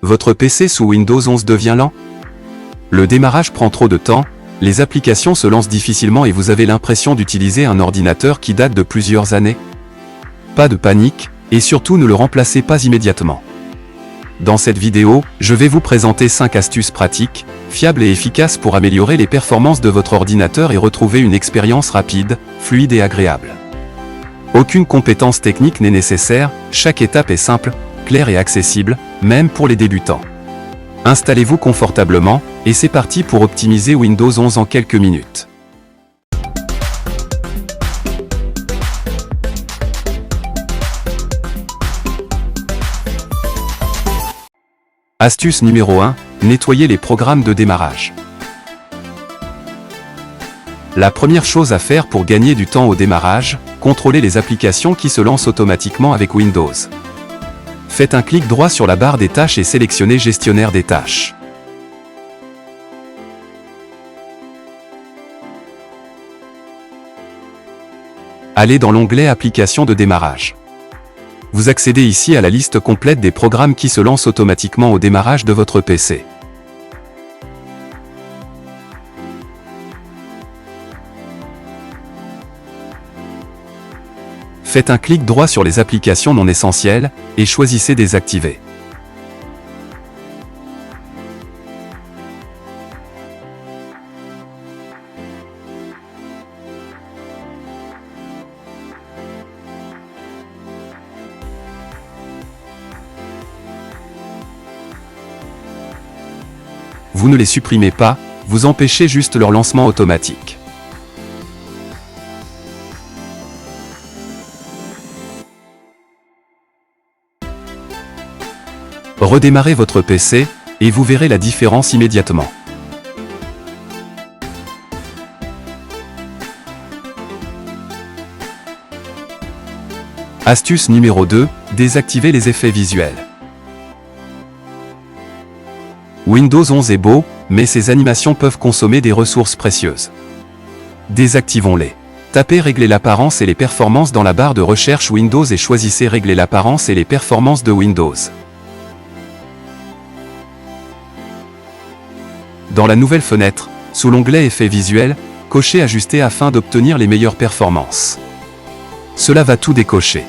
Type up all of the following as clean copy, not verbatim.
Votre PC sous Windows 11 devient lent? Le démarrage prend trop de temps, les applications se lancent difficilement et vous avez l'impression d'utiliser un ordinateur qui date de plusieurs années? Pas de panique, et surtout ne le remplacez pas immédiatement. Dans cette vidéo, je vais vous présenter 5 astuces pratiques, fiables et efficaces pour améliorer les performances de votre ordinateur et retrouver une expérience rapide, fluide et agréable. Aucune compétence technique n'est nécessaire, chaque étape est simple, claire et accessible, même pour les débutants. Installez-vous confortablement, et c'est parti pour optimiser Windows 11 en quelques minutes. Astuce numéro 1, nettoyer les programmes de démarrage. La première chose à faire pour gagner du temps au démarrage, contrôlez les applications qui se lancent automatiquement avec Windows. Faites un clic droit sur la barre des tâches et sélectionnez Gestionnaire des tâches. Allez dans l'onglet Applications de démarrage. Vous accédez ici à la liste complète des programmes qui se lancent automatiquement au démarrage de votre PC. Faites un clic droit sur les applications non essentielles, et choisissez Désactiver. Vous ne les supprimez pas, vous empêchez juste leur lancement automatique. Redémarrez votre PC, et vous verrez la différence immédiatement. Astuce numéro 2, désactivez les effets visuels. Windows 11 est beau, mais ses animations peuvent consommer des ressources précieuses. Désactivons-les. Tapez Régler l'apparence et les performances dans la barre de recherche Windows et choisissez Régler l'apparence et les performances de Windows. Dans la nouvelle fenêtre, sous l'onglet Effets visuels, cochez Ajuster afin d'obtenir les meilleures performances. Cela va tout décocher.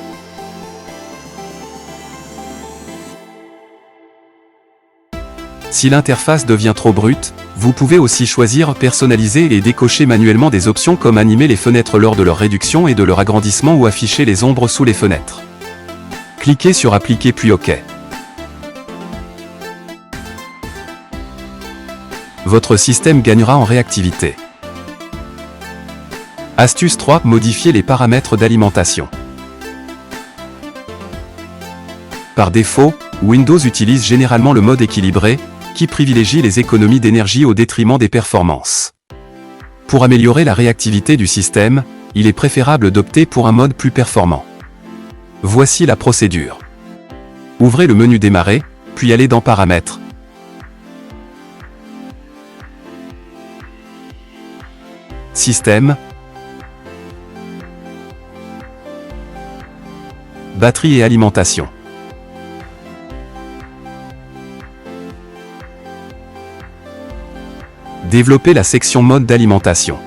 Si l'interface devient trop brute, vous pouvez aussi choisir Personnaliser et décocher manuellement des options comme animer les fenêtres lors de leur réduction et de leur agrandissement ou afficher les ombres sous les fenêtres. Cliquez sur Appliquer puis OK. Votre système gagnera en réactivité. Astuce 3, modifier les paramètres d'alimentation. Par défaut, Windows utilise généralement le mode équilibré, qui privilégie les économies d'énergie au détriment des performances. Pour améliorer la réactivité du système, il est préférable d'opter pour un mode plus performant. Voici la procédure. Ouvrez le menu Démarrer, puis allez dans Paramètres. Système. Batterie et alimentation. Développez la section mode d'alimentation.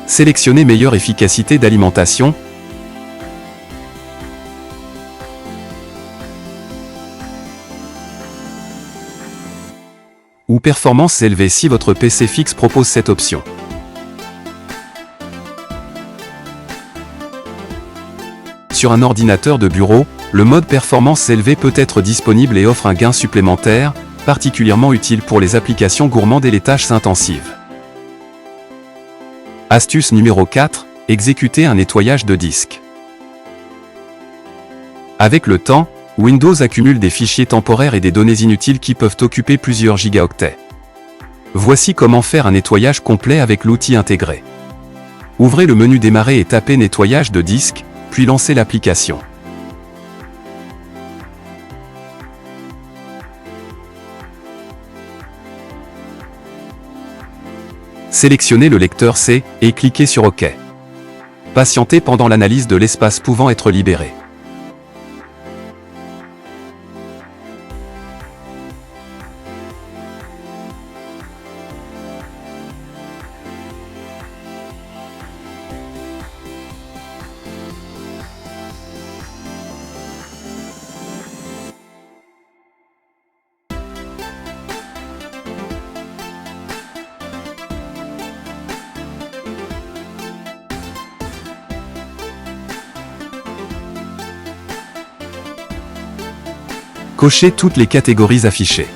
Sélectionnez meilleure efficacité d'alimentation. Ou performance élevée si votre PC fixe propose cette option. Sur un ordinateur de bureau, le mode performance élevée peut être disponible et offre un gain supplémentaire, particulièrement utile pour les applications gourmandes et les tâches intensives. Astuce numéro 4, exécuter un nettoyage de disque. Avec le temps, Windows accumule des fichiers temporaires et des données inutiles qui peuvent occuper plusieurs gigaoctets. Voici comment faire un nettoyage complet avec l'outil intégré. Ouvrez le menu Démarrer et tapez Nettoyage de disque, puis lancez l'application. Sélectionnez le lecteur C et cliquez sur OK. Patientez pendant l'analyse de l'espace pouvant être libéré. Cochez toutes les catégories affichées.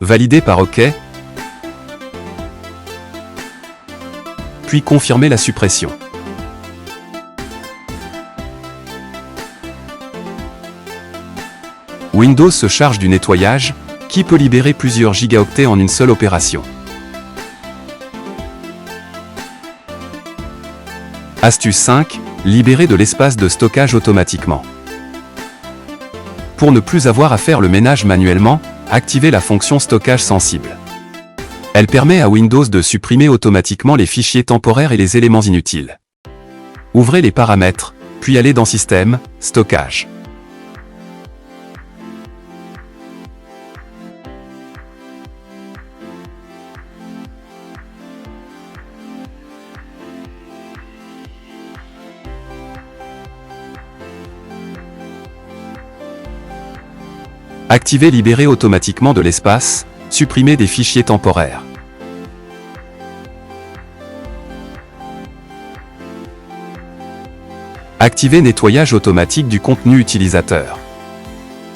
Validez par OK, puis confirmez la suppression. Windows se charge du nettoyage, qui peut libérer plusieurs gigaoctets en une seule opération. Astuce 5, libérer de l'espace de stockage automatiquement. Pour ne plus avoir à faire le ménage manuellement, activez la fonction stockage sensible. Elle permet à Windows de supprimer automatiquement les fichiers temporaires et les éléments inutiles. Ouvrez les paramètres, puis allez dans Système, Stockage. Activez Libérer automatiquement de l'espace, supprimer des fichiers temporaires. Activez Nettoyage automatique du contenu utilisateur.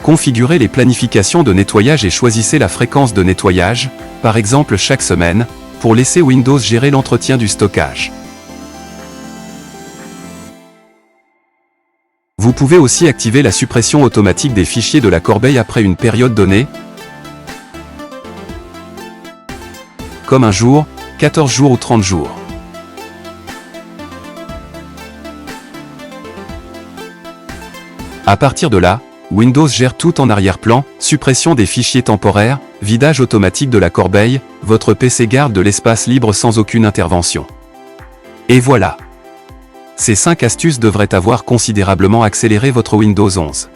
Configurez les planifications de nettoyage et choisissez la fréquence de nettoyage, par exemple chaque semaine, pour laisser Windows gérer l'entretien du stockage. Vous pouvez aussi activer la suppression automatique des fichiers de la corbeille après une période donnée, comme 1 jour, 14 jours ou 30 jours. À partir de là, Windows gère tout en arrière-plan, suppression des fichiers temporaires, vidage automatique de la corbeille, votre PC garde de l'espace libre sans aucune intervention. Et voilà! Ces 5 astuces devraient avoir considérablement accéléré votre Windows 11.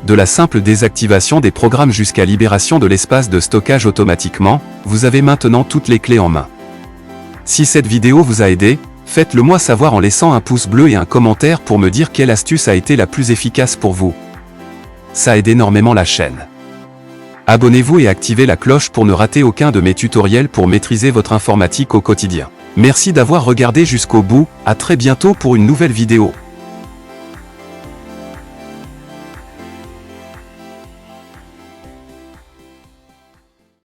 De la simple désactivation des programmes jusqu'à libération de l'espace de stockage automatiquement, vous avez maintenant toutes les clés en main. Si cette vidéo vous a aidé, faites-le moi savoir en laissant un pouce bleu et un commentaire pour me dire quelle astuce a été la plus efficace pour vous. Ça aide énormément la chaîne. Abonnez-vous et activez la cloche pour ne rater aucun de mes tutoriels pour maîtriser votre informatique au quotidien. Merci d'avoir regardé jusqu'au bout, à très bientôt pour une nouvelle vidéo.